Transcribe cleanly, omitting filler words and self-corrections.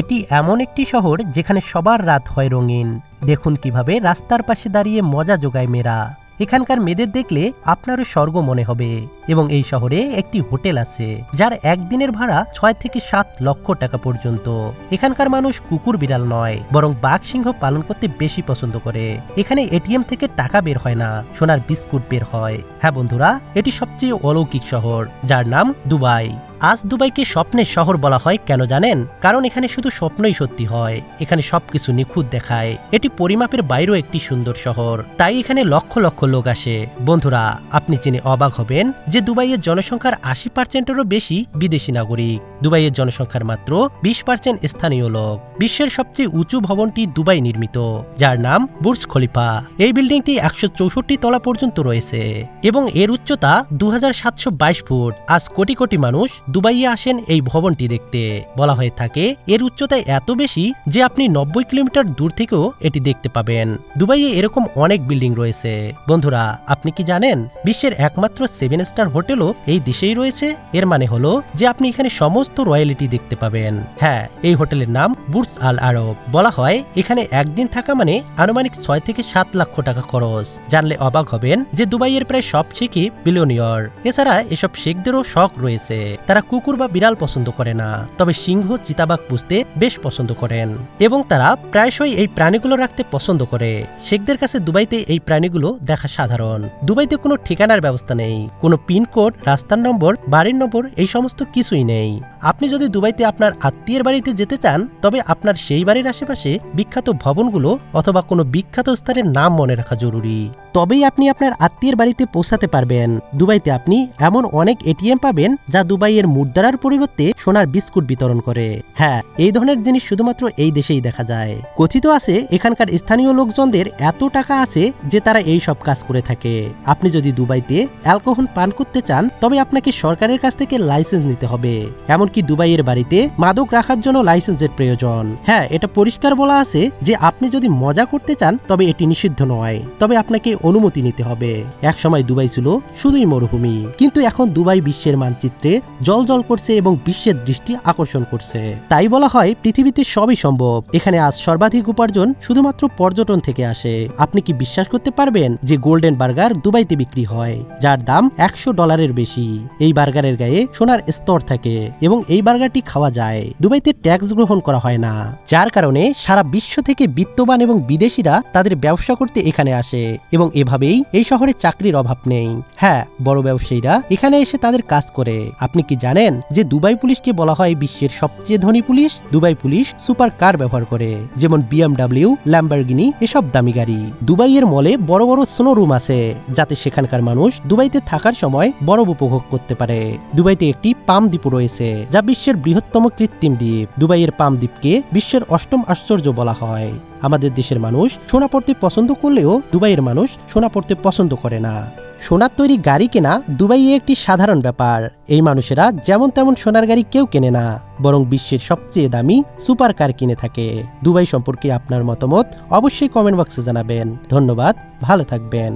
এটি এমন একটি শহর যেখানে সবার রাত হয় রঙিন। দেখুন কিভাবে রাস্তার পাশে দাঁড়িয়ে মজা জোগায় মেয়েরা। এখানকার মেয়েদের দেখলে আপনারও স্বর্গ মনে হবে। এবং এই শহরে একটি হোটেল আছে যার একদিনের ভাড়া 6 থেকে 7 লক্ষ টাকা পর্যন্ত। এখানকার মানুষ কুকুর বিড়াল নয়, বরং বাঘ সিংহ পালন করতে বেশি পছন্দ করে। এখানে এটিএম থেকে টাকা বের হয় না, সোনার বিস্কুট বের হয়। হ্যাঁ বন্ধুরা, এটি সবচেয়ে অলৌকিক শহর যার নাম দুবাই। আজ দুবাইকে স্বপ্নের শহর বলা হয় কেন জানেন? কারণ এখানে শুধু স্বপ্নই সত্যি হয়। এখানে সবকিছু নিখুঁত দেখায়। এটি পরিমাপের বাইরেও একটি সুন্দর শহর, তাই এখানে লক্ষ লক্ষ লোক আসে। বন্ধুরা, আপনি জেনে অবাক হবেন যে দুবাইয়ের জনসংখ্যার 80%-এরও বেশি বিদেশি নাগরিক। দুবাইয়ের জনসংখ্যার মাত্র 20% স্থানীয় লোক। বিশ্বের সবচেয়ে উঁচু ভবনটি দুবাই নির্মিত, যার নাম বুর্জ খলিফা। এই বিল্ডিংটি 164 তলা পর্যন্ত রয়েছে এবং এর উচ্চতা 2722 ফুট। আজ কোটি কোটি মানুষ দুবাইয়ে আসেন এই ভবনটি দেখতে। বলা হয়ে থাকে এর উচ্চতা এত বেশি যে আপনি 90 কিলোমিটার দূর থেকেও এটি দেখতে পাবেন। দুবাইয়ে এরকম অনেক বিল্ডিং রয়েছে। বন্ধুরা, আপনি কি জানেন বিশ্বের একমাত্র 7 স্টার হোটেলও এই দেশেই রয়েছে? এর মানে হলো যে আপনি এখানে সমস্ত রয়্যালিটি দেখতে পাবেন। হ্যাঁ, এই হোটেলের নাম বুর্জ আল আরব। বলা হয় এখানে একদিন থাকা মানে আনুমানিক 6 থেকে 7 লক্ষ টাকা খরচ। জানলে অবাক হবেন যে দুবাইয়ের প্রায় সব শেখই বিলিয়নিয়র। এছাড়া এসব শেখদেরও শখ রয়েছে। তারা কুকুর বা বিড়াল পছন্দ করে না, তবে সিংহ চিতাবাঘ পুষতে বেশ পছন্দ করেন এবং তারা প্রায়শই এই প্রাণীগুলো রাখতে পছন্দ করে। শেখদের কাছে দুবাইতে এই প্রাণীগুলো দেখা সাধারণ। দুবাইতে কোনো ঠিকানার ব্যবস্থা নেই, কোনো পিনকোড, রাস্তার নম্বর, বাড়ির নম্বর এই সমস্ত কিছুই নেই। আপনি যদি দুবাইতে আপনার আত্মীয়ের বাড়িতে যেতে চান, তবে আপনার সেই বাড়ির আশেপাশে বিখ্যাত ভবনগুলো অথবা কোনো বিখ্যাত স্থানের নাম মনে রাখা জরুরি। তবেই আপনি আপনার আত্মীয়ের বাড়িতে পৌঁছাতে পারবেন। দুবাইতে আপনি এমন অনেক এটিএম পাবেন যা দুবাইয়ের মুদ্রার পরিবর্তে সোনার বিস্কুট বিতরণ করে। হ্যাঁ, এই ধরনের জিনিস শুধুমাত্র এই দেশেই দেখা যায়। কথিত আছে এখানকার স্থানীয় লোকজনদের এত টাকা আছে যে তারা এই সব কাজ করে থাকে। আপনি যদি দুবাইতে অ্যালকোহল পান করতে চান, তবে আপনাকে সরকারের কাছ থেকে লাইসেন্স নিতে হবে। এমনকি দুবাইয়ের বাড়িতে মাদক রাখার জন্য লাইসেন্সের প্রয়োজন। হ্যাঁ, এটা পরিষ্কার বলা আছে যে আপনি যদি মজা করতে চান তবে এটি নিষিদ্ধ নয়, তবে আপনাকে অনুমতি নিতে হবে। এক সময় দুবাই ছিল শুধুই মরুভূমি, কিন্তু এখন দুবাই বিশ্বের মানচিত্রে জল করছে এবং বিশ্বের দৃষ্টি আকর্ষণ করছে। তাই বলা হয় পৃথিবীতে সবই সম্ভব। এখানে আজ সর্বাধিক উপার্জন শুধুমাত্র পর্যটন থেকে আসে। আপনি কি বিশ্বাস করতে পারবেন যে গোল্ডেন বার্গার দুবাইতে বিক্রি হয়, যার দাম $100 বেশি? এই বার্গারের গায়ে সোনার স্তর থাকে এবং এই বার্গারটি খাওয়া যায়। দুবাইতে ট্যাক্স গ্রহণ করা হয় না, যার কারণে সারা বিশ্ব থেকে বিত্তবান এবং বিদেশিরা তাদের ব্যবসা করতে এখানে আসে এবং এভাবেই এই শহরে চাকরির অভাব নেই। হ্যাঁ, বড় ব্যবসায়ীরা এখানে এসে তাদের কাজ করে। আপনি কি জানেন যে দুবাই পুলিশকে বলা হয় বিশ্বের সবচেয়ে ধনী police? Dubai police super car ব্যবহার করে, যেমন BMW, ল্যাম্বরগিনি এসব দামি গাড়ি। দুবাইয়ের মলে বড় বড় স্নো রুম আছে, যাতে সেখানকার মানুষ দুবাইতে থাকার সময় বরফ উপভোগ করতে পারে। দুবাইতে একটি পাম দ্বীপ রয়েছে, যা বিশ্বের বৃহত্তম কৃত্রিম দ্বীপ। দুবাইয়ের পাম দ্বীপকে বিশ্বের 8ম আশ্চর্য বলা হয়। আমাদের দেশের মানুষ সোনা পড়তে পছন্দ করলেও দুবাইয়ের মানুষ সোনা পড়তে পছন্দ করে না। সোনার তৈরি গাড়ি কেনা দুবাইয়ে একটি সাধারণ ব্যাপার। এই মানুষেরা যেমন তেমন সোনার গাড়ি কেউ কেনে না, বরং বিশ্বের সবচেয়ে দামি সুপার কার কিনে থাকে। দুবাই সম্পর্কে আপনার মতামত অবশ্যই কমেন্ট বক্সে জানাবেন। ধন্যবাদ, ভালো থাকবেন।